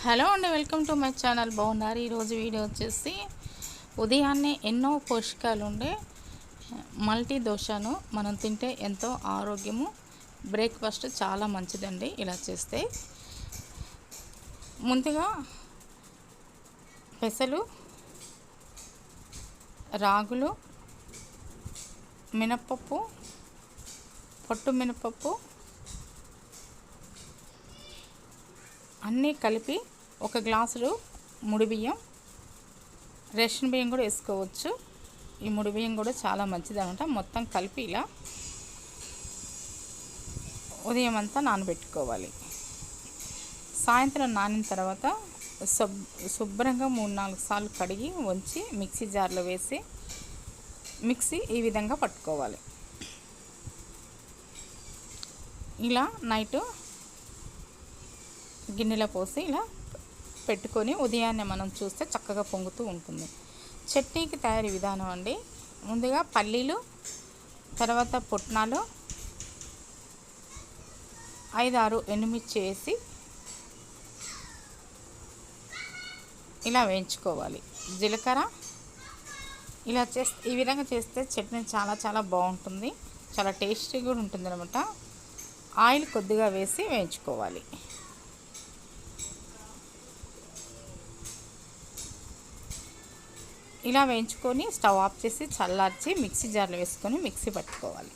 Hello అండి, welcome to my channel. బాగున్నారు? ఈరోజు వీడియో వచ్చేసి ఉదయాన్నే ఎన్నో పోషకాలు ఉండే మల్టీ దోశను మనం తింటే ఎంతో ఆరోగ్యము, బ్రేక్ఫాస్ట్ చాలా మంచిదండి. ఇలా చేస్తే ముందుగా పెసలు, రాగులు, మినప్పప్పు, పొట్టు మినపప్పు అన్నీ కలిపి ఒక గ్లాసులు ముడి బియ్యం, రేషన్ బియ్యం కూడా వేసుకోవచ్చు. ఈ ముడి బియ్యం కూడా చాలా మంచిది అనమాట. మొత్తం కలిపి ఇలా ఉదయం అంతా నానబెట్టుకోవాలి. సాయంత్రం నానిన తర్వాత శుభ్రంగా 3-4 సార్లు కడిగి వంచి మిక్సీ జార్లో వేసి మిక్సీ ఈ విధంగా పట్టుకోవాలి. ఇలా నైటు గిన్నెలో పోసి ఇలా పెట్టుకొని ఉదయాన్నే మనం చూస్తే చక్కగా పొంగుతూ ఉంటుంది. చట్నీకి తయారీ విధానం అండి. ముందుగా పల్లీలు, తర్వాత పుట్నాలు, 5-6 ఎండుమిర్చి వేసి ఇలా వేయించుకోవాలి. జీలకర్ర ఇలా చేస్తే ఈ విధంగా చేస్తే చట్నీ చాలా చాలా బాగుంటుంది. చాలా టేస్టీగా కూడా ఉంటుంది అనమాట. ఆయిల్ కొద్దిగా వేసి వేయించుకోవాలి. ఇలా వేయించుకొని స్టవ్ ఆఫ్ చేసి చల్లార్చి మిక్సీ జార్లో వేసుకొని మిక్సీ పట్టుకోవాలి.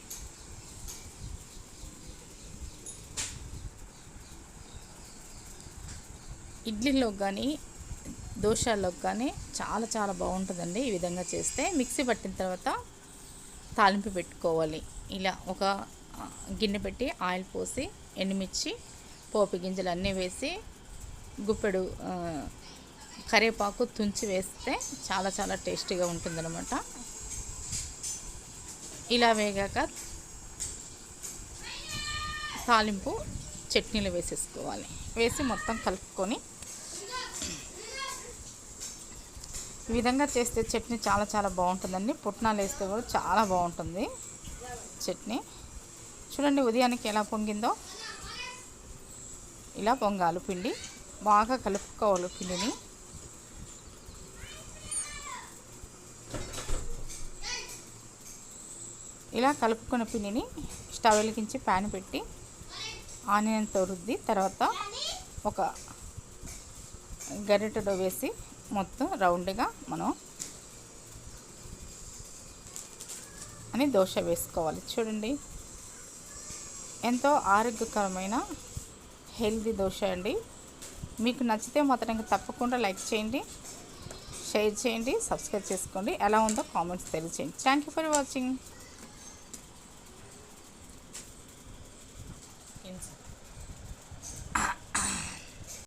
ఇడ్లీలోకి కానీ దోశలోకి కానీ చాలా చాలా బాగుంటుందండి. ఈ విధంగా చేస్తే మిక్సీ పట్టిన తర్వాత తాలింపు పెట్టుకోవాలి. ఇలా ఒక గిన్నె పెట్టి ఆయిల్ పోసి ఎండుమిర్చి, పోపు గింజలు అన్నీ వేసి గుప్పెడు కరివేపాకు తుంచి వేస్తే చాలా చాలా టేస్టీగా ఉంటుందన్నమాట. ఇలా వేగాక తాలింపు చట్నీలు వేసేసుకోవాలి. వేసి మొత్తం కలుపుకొని ఈ విధంగా చేస్తే చట్నీ చాలా చాలా బాగుంటుందండి. పుట్నాలు వేస్తే కూడా చాలా బాగుంటుంది చట్నీ. చూడండి ఉదయానికి ఎలా పొంగిందో. ఇలా పొంగాలి పిండి. బాగా కలుపుకోవాలి పిండిని. ఇలా కలుపుకున్న పిండిని స్టవ్ వెలిగించి ప్యాన్ పెట్టి ఆనియన్తో రుద్ది తర్వాత ఒక గరిటెలో వేసి మొత్తం రౌండ్గా మనం అని దోశ వేసుకోవాలి. చూడండి ఎంతో ఆరోగ్యకరమైన హెల్తీ దోశ అండి. మీకు నచ్చితే మాత్రం తప్పకుండా లైక్ చేయండి, షేర్ చేయండి, సబ్స్క్రైబ్ చేసుకోండి. ఎలా ఉందో కామెంట్స్ తెలియజేయండి. Thank you for watching.